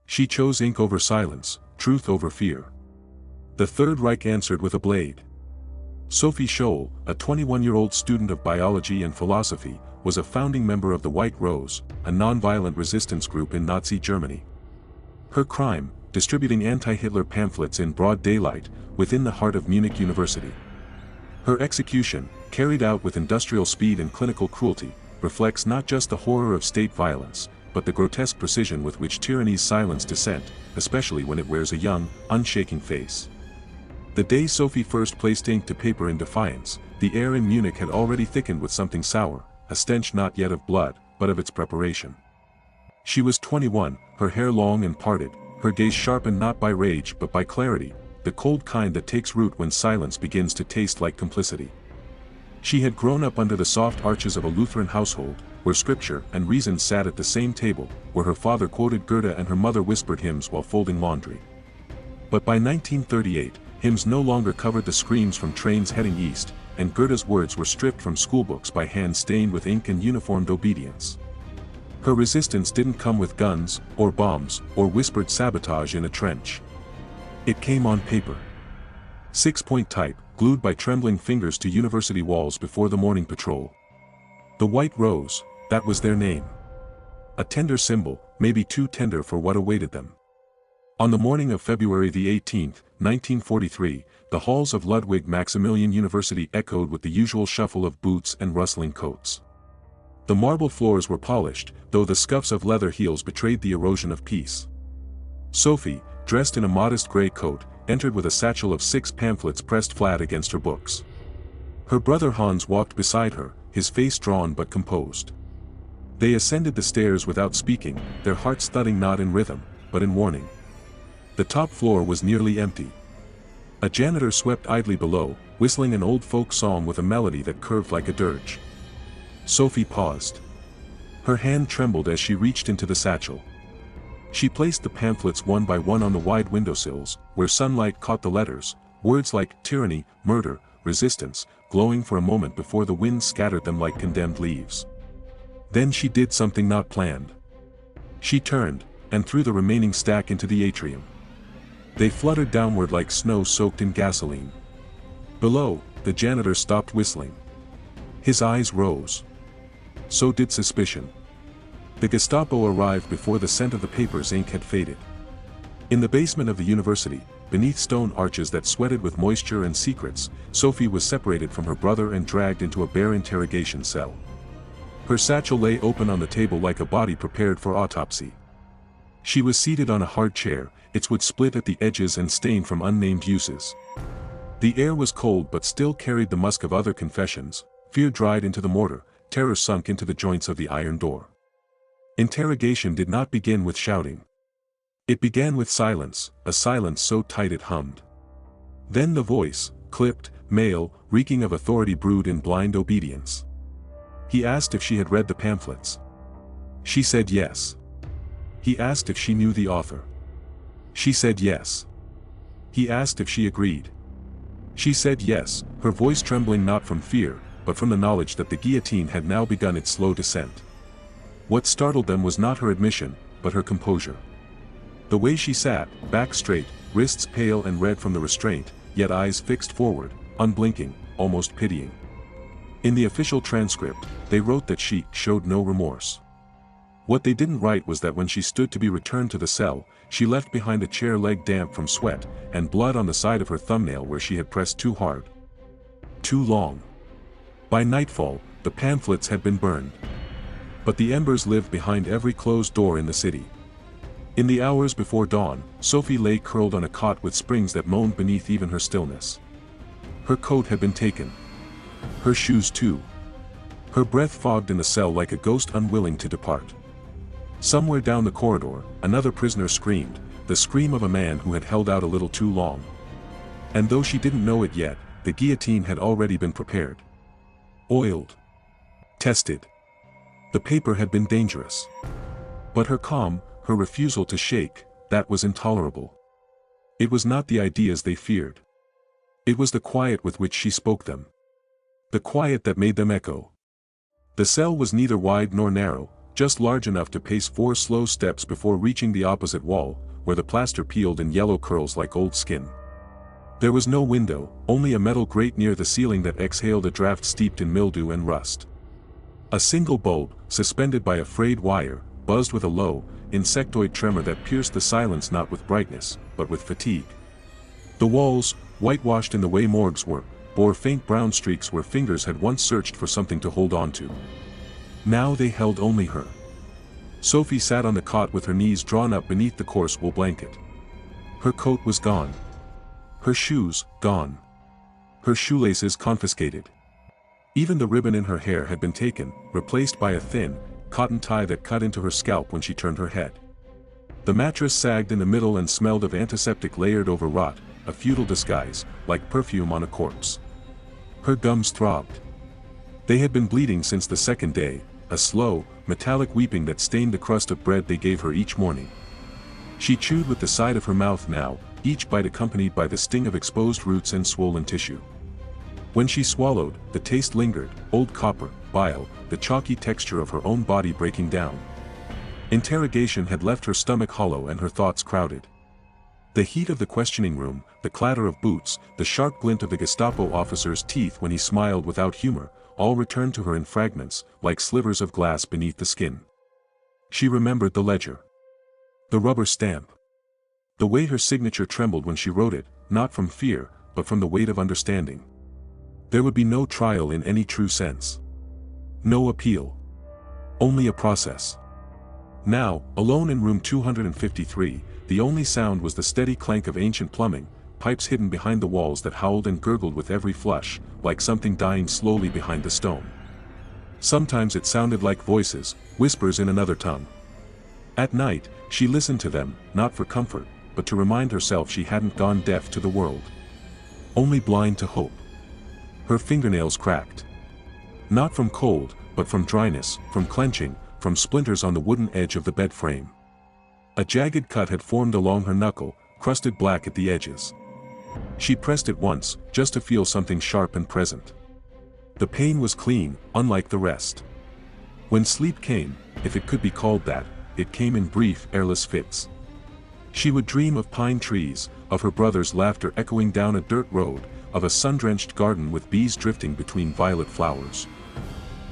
She chose ink over silence, truth over fear. The Third Reich answered with a blade. Sophie Scholl, a 21-year-old student of biology and philosophy, was a founding member of the White Rose, a non-violent resistance group in Nazi Germany. Her crime, distributing anti-Hitler pamphlets in broad daylight, within the heart of Munich University. Her execution, carried out with industrial speed and clinical cruelty, reflects not just the horror of state violence, but the grotesque precision with which tyrannies silence dissent, especially when it wears a young, unshaking face. The day Sophie first placed ink to paper in defiance, the air in Munich had already thickened with something sour, a stench not yet of blood, but of its preparation. She was 21, her hair long and parted, her gaze sharpened not by rage but by clarity, the cold kind that takes root when silence begins to taste like complicity. She had grown up under the soft arches of a Lutheran household, where scripture and reason sat at the same table, where her father quoted Goethe and her mother whispered hymns while folding laundry. But by 1938, hymns no longer covered the screams from trains heading east, and Goethe's words were stripped from schoolbooks by hands stained with ink and uniformed obedience. Her resistance didn't come with guns, or bombs, or whispered sabotage in a trench. It came on paper. 6-point type, glued by trembling fingers to university walls before the morning patrol. The White Rose, that was their name. A tender symbol, maybe too tender for what awaited them. On the morning of February the 18th, 1943, the halls of Ludwig Maximilian University echoed with the usual shuffle of boots and rustling coats. The marble floors were polished, though the scuffs of leather heels betrayed the erosion of peace. Sophie, dressed in a modest gray coat, entered with a satchel of 6 pamphlets pressed flat against her books. Her brother Hans walked beside her, his face drawn but composed. They ascended the stairs without speaking, their hearts thudding not in rhythm, but in warning. The top floor was nearly empty. A janitor swept idly below, whistling an old folk song with a melody that curved like a dirge. Sophie paused. Her hand trembled as she reached into the satchel. She placed the pamphlets one by one on the wide windowsills, where sunlight caught the letters, words like tyranny, murder, resistance, glowing for a moment before the wind scattered them like condemned leaves. Then she did something not planned. She turned, and threw the remaining stack into the atrium. They fluttered downward like snow soaked in gasoline. Below, the janitor stopped whistling. His eyes rose. So did suspicion. The Gestapo arrived before the scent of the paper's ink had faded. In the basement of the university, beneath stone arches that sweated with moisture and secrets, Sophie was separated from her brother and dragged into a bare interrogation cell. Her satchel lay open on the table like a body prepared for autopsy. She was seated on a hard chair, its wood split at the edges and stained from unnamed uses. The air was cold but still carried the musk of other confessions, fear dried into the mortar, terror sunk into the joints of the iron door. Interrogation did not begin with shouting. It began with silence, a silence so tight it hummed. Then the voice, clipped, male, reeking of authority brewed in blind obedience. He asked if she had read the pamphlets. She said yes. He asked if she knew the author. She said yes. He asked if she agreed. She said yes, her voice trembling not from fear, but from the knowledge that the guillotine had now begun its slow descent. What startled them was not her admission, but her composure. The way she sat, back straight, wrists pale and red from the restraint, yet eyes fixed forward, unblinking, almost pitying. In the official transcript, they wrote that she showed no remorse. What they didn't write was that when she stood to be returned to the cell, she left behind a chair leg damp from sweat, and blood on the side of her thumbnail where she had pressed too hard. Too long. By nightfall, the pamphlets had been burned. But the embers lived behind every closed door in the city. In the hours before dawn, Sophie lay curled on a cot with springs that moaned beneath even her stillness. Her coat had been taken. Her shoes too. Her breath fogged in the cell like a ghost unwilling to depart. Somewhere down the corridor, another prisoner screamed, the scream of a man who had held out a little too long. And though she didn't know it yet, the guillotine had already been prepared. Oiled. Tested. The paper had been dangerous. But her calm, her refusal to shake, that was intolerable. It was not the ideas they feared. It was the quiet with which she spoke them. The quiet that made them echo. The cell was neither wide nor narrow, just large enough to pace 4 slow steps before reaching the opposite wall, where the plaster peeled in yellow curls like old skin. There was no window, only a metal grate near the ceiling that exhaled a draft steeped in mildew and rust. A single bulb, suspended by a frayed wire, buzzed with a low, insectoid tremor that pierced the silence not with brightness, but with fatigue. The walls, whitewashed in the way morgues were, bore faint brown streaks where fingers had once searched for something to hold on to. Now they held only her. Sophie sat on the cot with her knees drawn up beneath the coarse wool blanket. Her coat was gone. Her shoes, gone. Her shoelaces confiscated. Even the ribbon in her hair had been taken, replaced by a thin, cotton tie that cut into her scalp when she turned her head. The mattress sagged in the middle and smelled of antiseptic layered over rot, a futile disguise, like perfume on a corpse. Her gums throbbed. They had been bleeding since the second day, a slow, metallic weeping that stained the crust of bread they gave her each morning. She chewed with the side of her mouth now, each bite accompanied by the sting of exposed roots and swollen tissue. When she swallowed, the taste lingered, old copper, bile, the chalky texture of her own body breaking down. Interrogation had left her stomach hollow and her thoughts crowded. The heat of the questioning room, the clatter of boots, the sharp glint of the Gestapo officer's teeth when he smiled without humor, all returned to her in fragments, like slivers of glass beneath the skin. She remembered the ledger. The rubber stamp. The way her signature trembled when she wrote it, not from fear, but from the weight of understanding. There would be no trial in any true sense. No appeal. Only a process. Now, alone in room 253, the only sound was the steady clank of ancient plumbing, pipes hidden behind the walls that howled and gurgled with every flush, like something dying slowly behind the stone. Sometimes it sounded like voices, whispers in another tongue. At night, she listened to them, not for comfort, but to remind herself she hadn't gone deaf to the world. Only blind to hope. Her fingernails cracked. Not from cold, but from dryness, from clenching, from splinters on the wooden edge of the bed frame. A jagged cut had formed along her knuckle, crusted black at the edges. She pressed it once, just to feel something sharp and present. The pain was clean, unlike the rest. When sleep came, if it could be called that, it came in brief, airless fits. She would dream of pine trees, of her brother's laughter echoing down a dirt road, of a sun-drenched garden with bees drifting between violet flowers.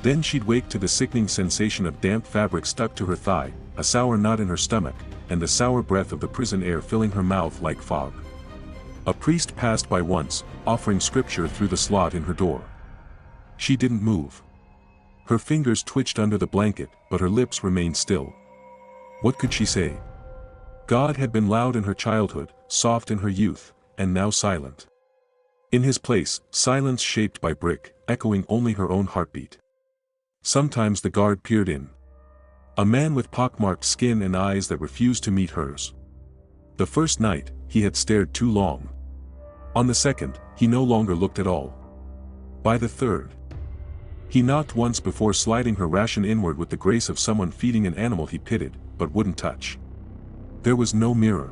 Then she'd wake to the sickening sensation of damp fabric stuck to her thigh, a sour knot in her stomach, and the sour breath of the prison air filling her mouth like fog. A priest passed by once, offering scripture through the slot in her door. She didn't move. Her fingers twitched under the blanket, but her lips remained still. What could she say? God had been loud in her childhood, soft in her youth, and now silent. In his place, silence shaped by brick, echoing only her own heartbeat. Sometimes the guard peered in. A man with pockmarked skin and eyes that refused to meet hers. The first night, he had stared too long. On the second, he no longer looked at all. By the third, he knocked once before sliding her ration inward with the grace of someone feeding an animal he pitied, but wouldn't touch. There was no mirror.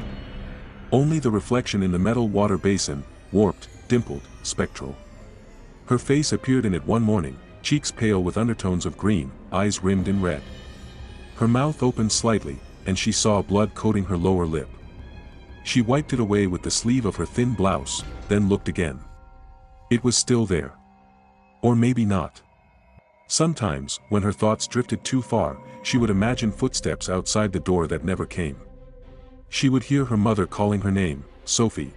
Only the reflection in the metal water basin, warped, dimpled, spectral. Her face appeared in it one morning, cheeks pale with undertones of green, eyes rimmed in red. Her mouth opened slightly, and she saw blood coating her lower lip. She wiped it away with the sleeve of her thin blouse, then looked again. It was still there. Or maybe not. Sometimes, when her thoughts drifted too far, she would imagine footsteps outside the door that never came. She would hear her mother calling her name, Sophie.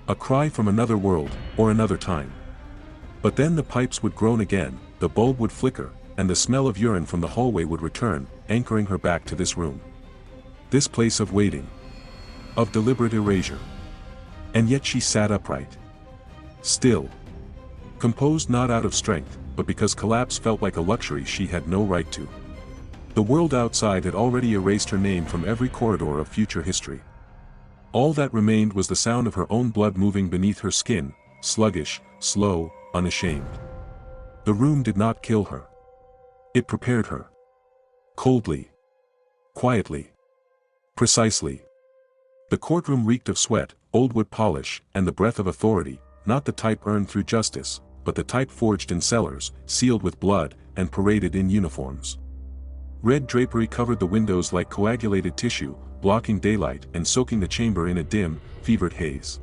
A cry from another world, or another time. But then the pipes would groan again, the bulb would flicker, and the smell of urine from the hallway would return, anchoring her back to this room. This place of waiting. Of deliberate erasure. And yet she sat upright. Still. Composed not out of strength, but because collapse felt like a luxury she had no right to. The world outside had already erased her name from every corridor of future history. All that remained was the sound of her own blood moving beneath her skin, sluggish, slow, unashamed. The room did not kill her. It prepared her. Coldly. Quietly. Precisely. The courtroom reeked of sweat, old wood polish, and the breath of authority, not the type earned through justice, but the type forged in cellars, sealed with blood, and paraded in uniforms. Red drapery covered the windows like coagulated tissue, blocking daylight and soaking the chamber in a dim, fevered haze.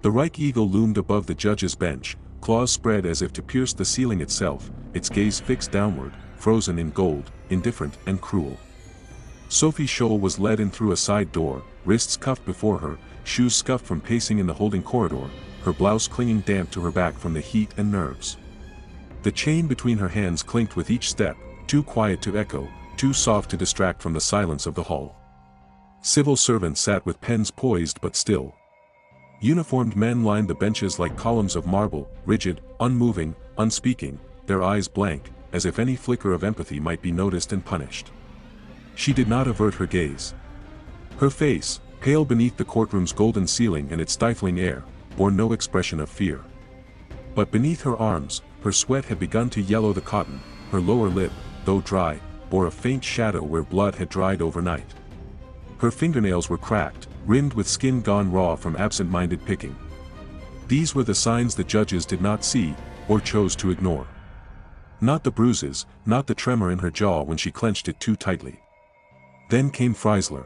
The Reich Eagle loomed above the judge's bench, claws spread as if to pierce the ceiling itself, its gaze fixed downward, frozen in gold, indifferent and cruel. Sophie Scholl was led in through a side door, wrists cuffed before her, shoes scuffed from pacing in the holding corridor, her blouse clinging damp to her back from the heat and nerves. The chain between her hands clinked with each step, too quiet to echo, too soft to distract from the silence of the hall. Civil servants sat with pens poised but still. Uniformed men lined the benches like columns of marble, rigid, unmoving, unspeaking, their eyes blank, as if any flicker of empathy might be noticed and punished. She did not avert her gaze. Her face, pale beneath the courtroom's golden ceiling and its stifling air, bore no expression of fear. But beneath her arms, her sweat had begun to yellow the cotton, her lower lip, though dry, bore a faint shadow where blood had dried overnight. Her fingernails were cracked, rimmed with skin gone raw from absent-minded picking. These were the signs the judges did not see, or chose to ignore. Not the bruises, not the tremor in her jaw when she clenched it too tightly. Then came Freisler.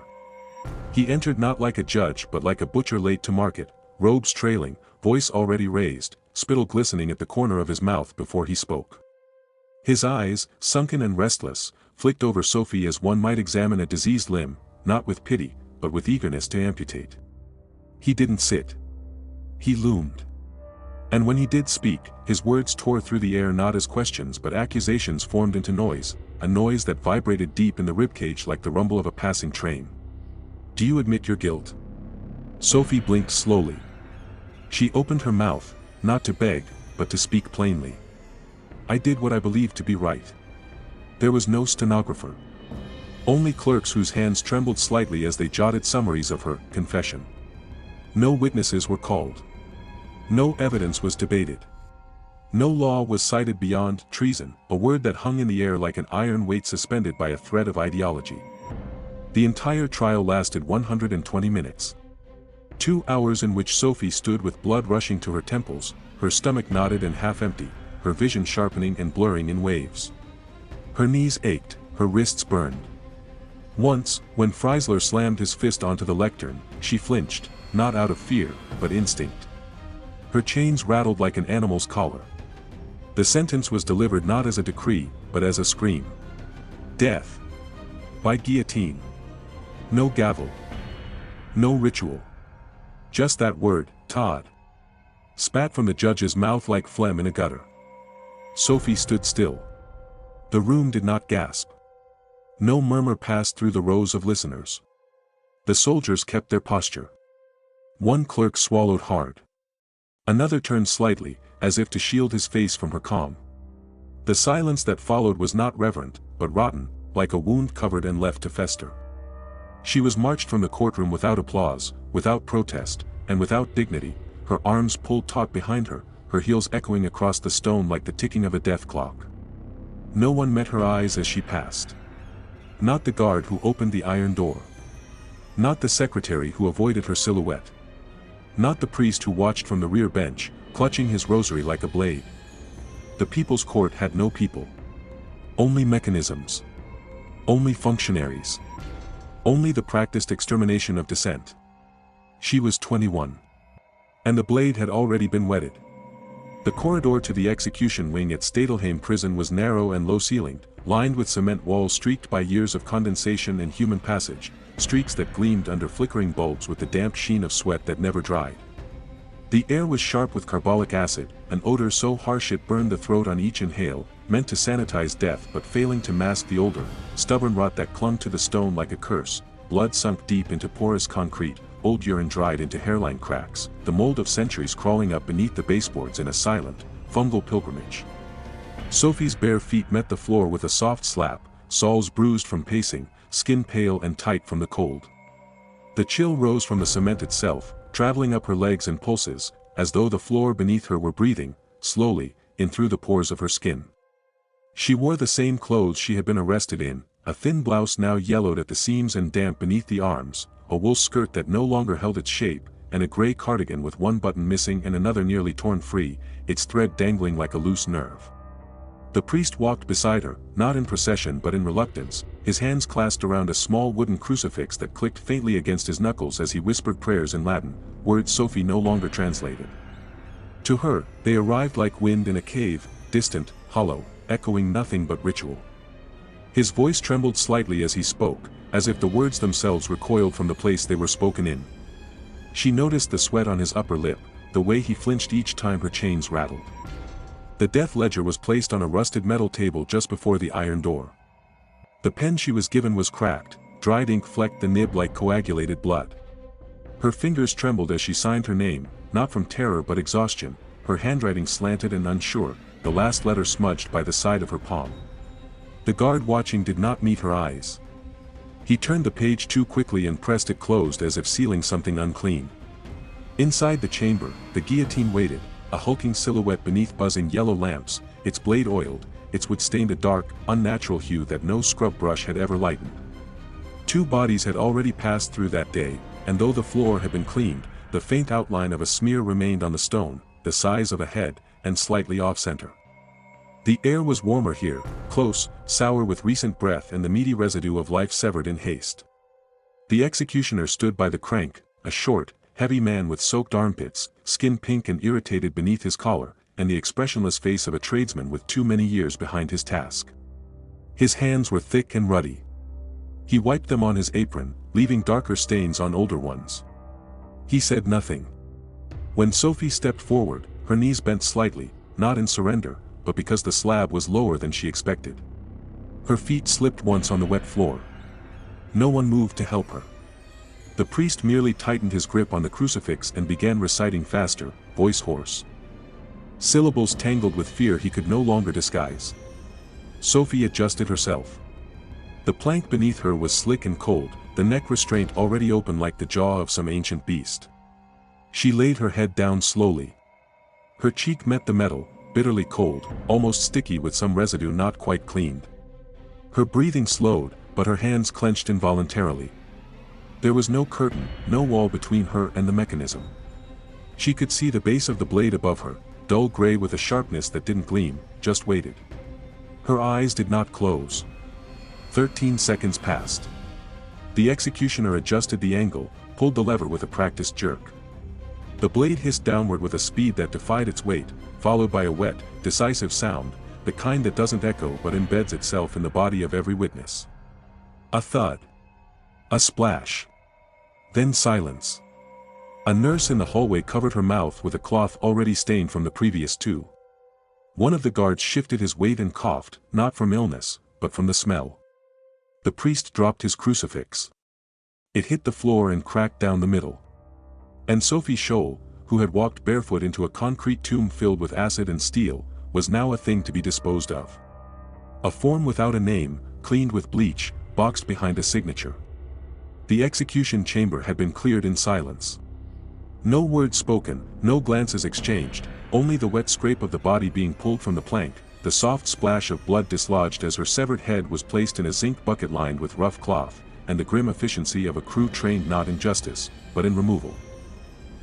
He entered not like a judge but like a butcher late to market, robes trailing, voice already raised, spittle glistening at the corner of his mouth before he spoke. His eyes, sunken and restless, flicked over Sophie as one might examine a diseased limb, not with pity, but with eagerness to amputate. He didn't sit. He loomed. And when he did speak, his words tore through the air not as questions but accusations formed into noise, a noise that vibrated deep in the ribcage like the rumble of a passing train. "Do you admit your guilt?" Sophie blinked slowly. She opened her mouth, not to beg, but to speak plainly. "I did what I believed to be right." There was no stenographer. Only clerks whose hands trembled slightly as they jotted summaries of her confession. No witnesses were called. No evidence was debated. No law was cited beyond treason, a word that hung in the air like an iron weight suspended by a thread of ideology. The entire trial lasted 120 minutes. 2 hours in which Sophie stood with blood rushing to her temples, her stomach knotted and half empty, her vision sharpening and blurring in waves. Her knees ached, her wrists burned. Once, when Freisler slammed his fist onto the lectern, she flinched, not out of fear, but instinct. Her chains rattled like an animal's collar. The sentence was delivered not as a decree, but as a scream. Death. By guillotine. No gavel. No ritual. Just that word, Todd. Spat from the judge's mouth like phlegm in a gutter. Sophie stood still. The room did not gasp. No murmur passed through the rows of listeners. The soldiers kept their posture. One clerk swallowed hard. Another turned slightly, as if to shield his face from her calm. The silence that followed was not reverent, but rotten, like a wound covered and left to fester. She was marched from the courtroom without applause, without protest, and without dignity, her arms pulled taut behind her, her heels echoing across the stone like the ticking of a death clock. No one met her eyes as she passed. Not the guard who opened the iron door. Not the secretary who avoided her silhouette. Not the priest who watched from the rear bench, clutching his rosary like a blade. The people's court had no people. Only mechanisms. Only functionaries. Only the practiced extermination of dissent. She was 21. And the blade had already been whetted. The corridor to the execution wing at Stadelheim Prison was narrow and low-ceilinged, lined with cement walls streaked by years of condensation and human passage, streaks that gleamed under flickering bulbs with the damp sheen of sweat that never dried. The air was sharp with carbolic acid, an odor so harsh it burned the throat on each inhale, meant to sanitize death but failing to mask the older, stubborn rot that clung to the stone like a curse. Blood sunk deep into porous concrete, old urine dried into hairline cracks, the mold of centuries crawling up beneath the baseboards in a silent, fungal pilgrimage. Sophie's bare feet met the floor with a soft slap, soles bruised from pacing, skin pale and tight from the cold. The chill rose from the cement itself, traveling up her legs and pulses, as though the floor beneath her were breathing, slowly, in through the pores of her skin. She wore the same clothes she had been arrested in, a thin blouse now yellowed at the seams and damp beneath the arms, a wool skirt that no longer held its shape, and a gray cardigan with one button missing and another nearly torn free, its thread dangling like a loose nerve. The priest walked beside her, not in procession but in reluctance, his hands clasped around a small wooden crucifix that clicked faintly against his knuckles as he whispered prayers in Latin, words Sophie no longer translated. To her, they arrived like wind in a cave, distant, hollow, echoing nothing but ritual. His voice trembled slightly as he spoke, as if the words themselves recoiled from the place they were spoken in. She noticed the sweat on his upper lip, the way he flinched each time her chains rattled. The death ledger was placed on a rusted metal table just before the iron door. The pen she was given was cracked, dried ink flecked the nib like coagulated blood. Her fingers trembled as she signed her name, not from terror but exhaustion, her handwriting slanted and unsure, the last letter smudged by the side of her palm. The guard watching did not meet her eyes. He turned the page too quickly and pressed it closed as if sealing something unclean. Inside the chamber, the guillotine waited, a hulking silhouette beneath buzzing yellow lamps, its blade oiled, its wood stained a dark, unnatural hue that no scrub brush had ever lightened. 2 bodies had already passed through that day, and though the floor had been cleaned, the faint outline of a smear remained on the stone, the size of a head, and slightly off-center. The air was warmer here, close, sour with recent breath and the meaty residue of life severed in haste. The executioner stood by the crank, a short, heavy man with soaked armpits, skin pink and irritated beneath his collar, and the expressionless face of a tradesman with too many years behind his task. His hands were thick and ruddy. He wiped them on his apron, leaving darker stains on older ones. He said nothing. When Sophie stepped forward, her knees bent slightly, not in surrender, but because the slab was lower than she expected. Her feet slipped once on the wet floor. No one moved to help her. The priest merely tightened his grip on the crucifix and began reciting faster, voice hoarse. Syllables tangled with fear he could no longer disguise. Sophie adjusted herself. The plank beneath her was slick and cold, the neck restraint already open like the jaw of some ancient beast. She laid her head down slowly. Her cheek met the metal, bitterly cold, almost sticky with some residue not quite cleaned. Her breathing slowed, but her hands clenched involuntarily. There was no curtain, no wall between her and the mechanism. She could see the base of the blade above her, dull gray with a sharpness that didn't gleam, just waited. Her eyes did not close. 13 seconds passed. The executioner adjusted the angle, pulled the lever with a practiced jerk. The blade hissed downward with a speed that defied its weight, followed by a wet, decisive sound, the kind that doesn't echo but embeds itself in the body of every witness. A thud. A splash. Then silence. A nurse in the hallway covered her mouth with a cloth already stained from the previous 2. One of the guards shifted his weight and coughed, not from illness, but from the smell. The priest dropped his crucifix. It hit the floor and cracked down the middle. And Sophie Scholl, who had walked barefoot into a concrete tomb filled with acid and steel, was now a thing to be disposed of. A form without a name, cleaned with bleach, boxed behind a signature. The execution chamber had been cleared in silence. No words spoken, no glances exchanged, only the wet scrape of the body being pulled from the plank, the soft splash of blood dislodged as her severed head was placed in a zinc bucket lined with rough cloth, and the grim efficiency of a crew trained not in justice, but in removal.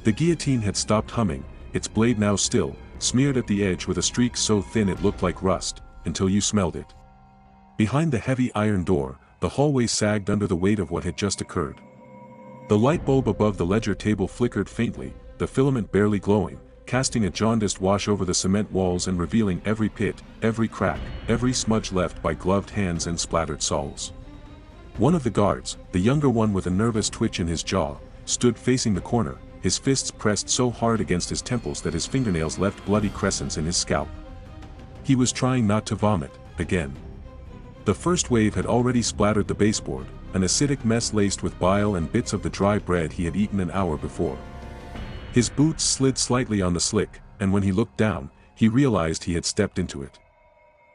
The guillotine had stopped humming, its blade now still, smeared at the edge with a streak so thin it looked like rust, until you smelled it. Behind the heavy iron door, the hallway sagged under the weight of what had just occurred. The light bulb above the ledger table flickered faintly, the filament barely glowing, casting a jaundiced wash over the cement walls and revealing every pit, every crack, every smudge left by gloved hands and splattered soles. One of the guards, the younger one with a nervous twitch in his jaw, stood facing the corner, his fists pressed so hard against his temples that his fingernails left bloody crescents in his scalp. He was trying not to vomit, again. The first wave had already splattered the baseboard, an acidic mess laced with bile and bits of the dry bread he had eaten an hour before. His boots slid slightly on the slick, and when he looked down, he realized he had stepped into it.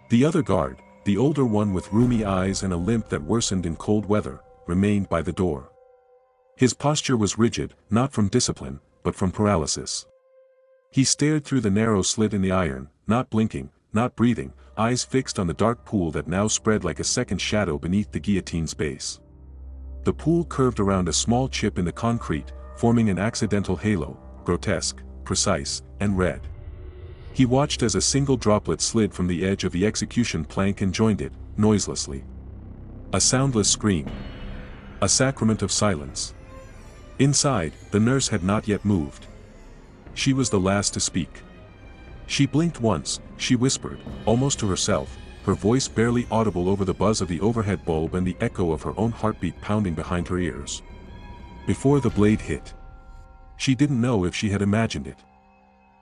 The other guard, the older one with rheumy eyes and a limp that worsened in cold weather, remained by the door. His posture was rigid, not from discipline, but from paralysis. He stared through the narrow slit in the iron, not blinking, not breathing, eyes fixed on the dark pool that now spread like a second shadow beneath the guillotine's base. The pool curved around a small chip in the concrete, forming an accidental halo, grotesque, precise, and red. He watched as a single droplet slid from the edge of the execution plank and joined it, noiselessly. A soundless scream. A sacrament of silence. Inside, the nurse had not yet moved. She was the last to speak. She blinked once, she whispered, almost to herself, her voice barely audible over the buzz of the overhead bulb and the echo of her own heartbeat pounding behind her ears. Before the blade hit. She didn't know if she had imagined it.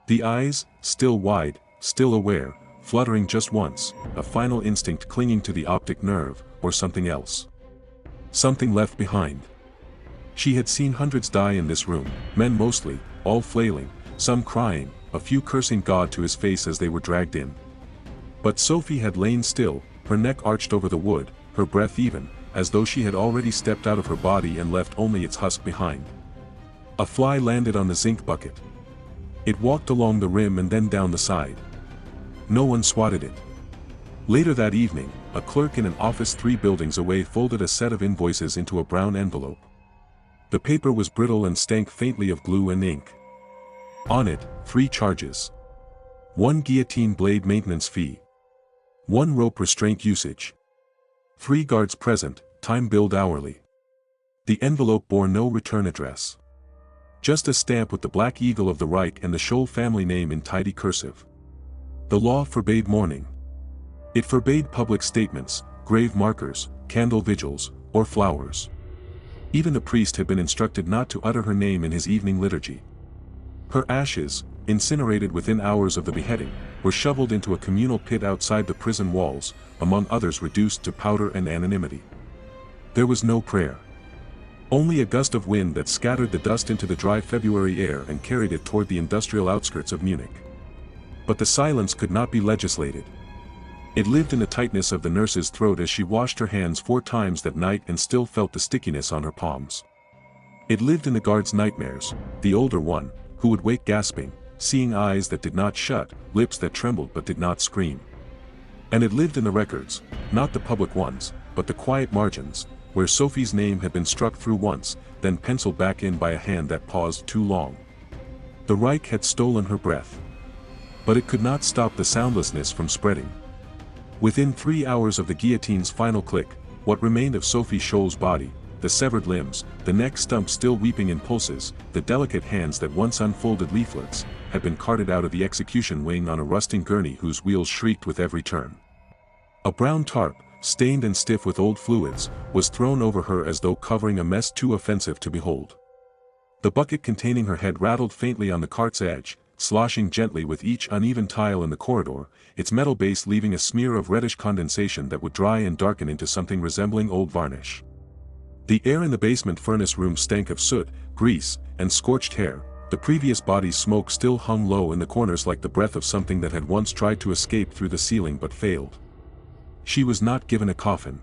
The eyes, still wide, still aware, fluttering just once, a final instinct clinging to the optic nerve, or something else. Something left behind. She had seen hundreds die in this room, men mostly, all flailing, some crying, a few cursing God to his face as they were dragged in. But Sophie had lain still, her neck arched over the wood, her breath even, as though she had already stepped out of her body and left only its husk behind. A fly landed on the zinc bucket. It walked along the rim and then down the side. No one swatted it. Later that evening, a clerk in an office 3 buildings away folded a set of invoices into a brown envelope. The paper was brittle and stank faintly of glue and ink. On it, 3 charges. 1 guillotine blade maintenance fee. 1 rope restraint usage. 3 guards present, time billed hourly. The envelope bore no return address. Just a stamp with the Black Eagle of the Reich and the Scholl family name in tidy cursive. The law forbade mourning. It forbade public statements, grave markers, candle vigils, or flowers. Even the priest had been instructed not to utter her name in his evening liturgy. Her ashes, incinerated within hours of the beheading, were shoveled into a communal pit outside the prison walls, among others reduced to powder and anonymity. There was no prayer. Only a gust of wind that scattered the dust into the dry February air and carried it toward the industrial outskirts of Munich. But the silence could not be legislated. It lived in the tightness of the nurse's throat as she washed her hands 4 times that night and still felt the stickiness on her palms. It lived in the guard's nightmares, the older one, who would wake gasping, seeing eyes that did not shut, lips that trembled but did not scream. And it lived in the records, not the public ones, but the quiet margins, where Sophie's name had been struck through once, then penciled back in by a hand that paused too long. The Reich had stolen her breath. But it could not stop the soundlessness from spreading. Within 3 hours of the guillotine's final click, what remained of Sophie Scholl's body, the severed limbs, the neck stump still weeping in pulses, the delicate hands that once unfolded leaflets, had been carted out of the execution wing on a rusting gurney whose wheels shrieked with every turn. A brown tarp, stained and stiff with old fluids, was thrown over her as though covering a mess too offensive to behold. The bucket containing her head rattled faintly on the cart's edge, sloshing gently with each uneven tile in the corridor, its metal base leaving a smear of reddish condensation that would dry and darken into something resembling old varnish. The air in the basement furnace room stank of soot, grease, and scorched hair. The previous body's smoke still hung low in the corners like the breath of something that had once tried to escape through the ceiling but failed. She was not given a coffin.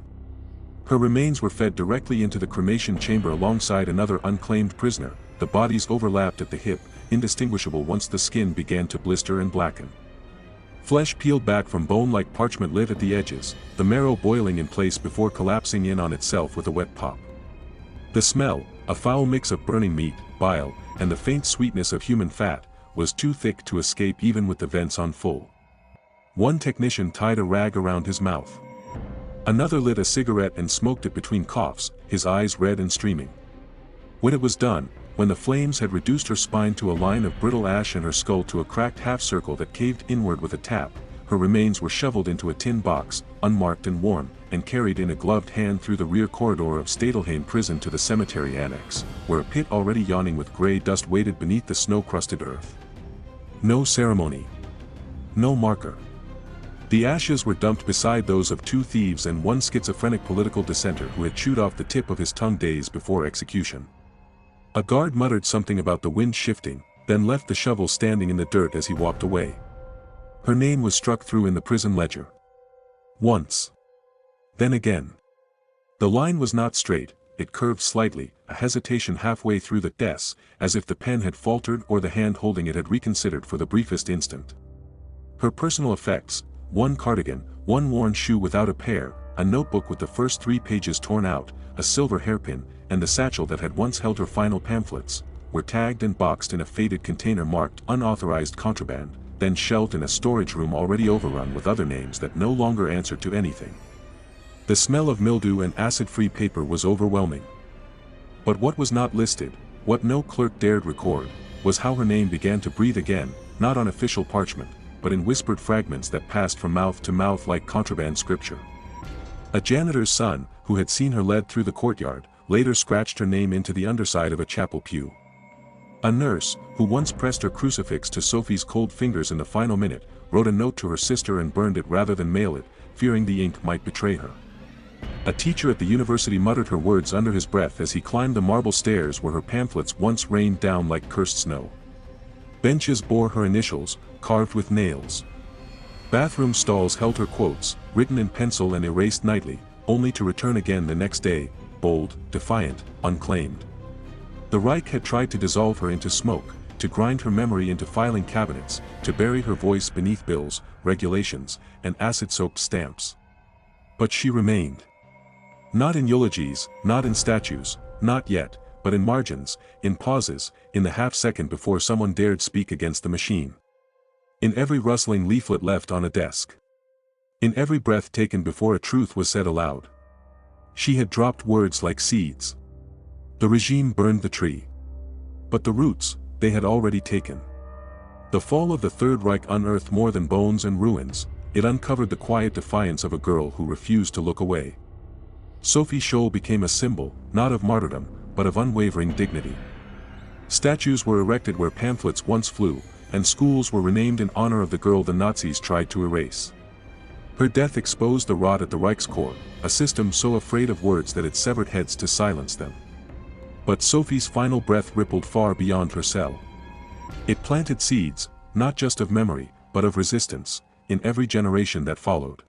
Her remains were fed directly into the cremation chamber alongside another unclaimed prisoner. The bodies overlapped at the hip, indistinguishable once the skin began to blister and blacken. Flesh peeled back from bone like parchment lit at the edges, the marrow boiling in place before collapsing in on itself with a wet pop. The smell, a foul mix of burning meat, bile, and the faint sweetness of human fat, was too thick to escape even with the vents on full. One technician tied a rag around his mouth. Another lit a cigarette and smoked it between coughs, his eyes red and streaming. When it was done, when the flames had reduced her spine to a line of brittle ash and her skull to a cracked half-circle that caved inward with a tap, her remains were shoveled into a tin box, unmarked and warm, and carried in a gloved hand through the rear corridor of Stadelheim Prison to the cemetery annex, where a pit already yawning with grey dust waited beneath the snow-crusted earth. No ceremony. No marker. The ashes were dumped beside those of 2 thieves and 1 schizophrenic political dissenter who had chewed off the tip of his tongue days before execution. A guard muttered something about the wind shifting, then left the shovel standing in the dirt as he walked away. Her name was struck through in the prison ledger. Once. Then again. The line was not straight, it curved slightly, a hesitation halfway through the S, as if the pen had faltered or the hand holding it had reconsidered for the briefest instant. Her personal effects, 1 cardigan, 1 worn shoe without a pair, a notebook with the first 3 pages torn out, a silver hairpin, and the satchel that had once held her final pamphlets, were tagged and boxed in a faded container marked unauthorized contraband, then shelved in a storage room already overrun with other names that no longer answered to anything. The smell of mildew and acid-free paper was overwhelming. But what was not listed, what no clerk dared record, was how her name began to breathe again, not on official parchment, but in whispered fragments that passed from mouth to mouth like contraband scripture. A janitor's son, who had seen her led through the courtyard, later scratched her name into the underside of a chapel pew. A nurse, who once pressed her crucifix to Sophie's cold fingers in the final minute, wrote a note to her sister and burned it rather than mail it, fearing the ink might betray her. A teacher at the university muttered her words under his breath as he climbed the marble stairs where her pamphlets once rained down like cursed snow. Benches bore her initials, carved with nails. Bathroom stalls held her quotes, written in pencil and erased nightly, only to return again the next day, bold, defiant, unclaimed. The Reich had tried to dissolve her into smoke, to grind her memory into filing cabinets, to bury her voice beneath bills, regulations, and acid-soaked stamps. But she remained. Not in eulogies, not in statues, not yet, but in margins, in pauses, in the half-second before someone dared speak against the machine. In every rustling leaflet left on a desk. In every breath taken before a truth was said aloud. She had dropped words like seeds. The regime burned the tree. But the roots, they had already taken. The fall of the Third Reich unearthed more than bones and ruins, it uncovered the quiet defiance of a girl who refused to look away. Sophie Scholl became a symbol, not of martyrdom, but of unwavering dignity. Statues were erected where pamphlets once flew, and schools were renamed in honor of the girl the Nazis tried to erase. Her death exposed the rot at the Reichskorps, a system so afraid of words that it severed heads to silence them. But Sophie's final breath rippled far beyond her cell. It planted seeds, not just of memory, but of resistance, in every generation that followed.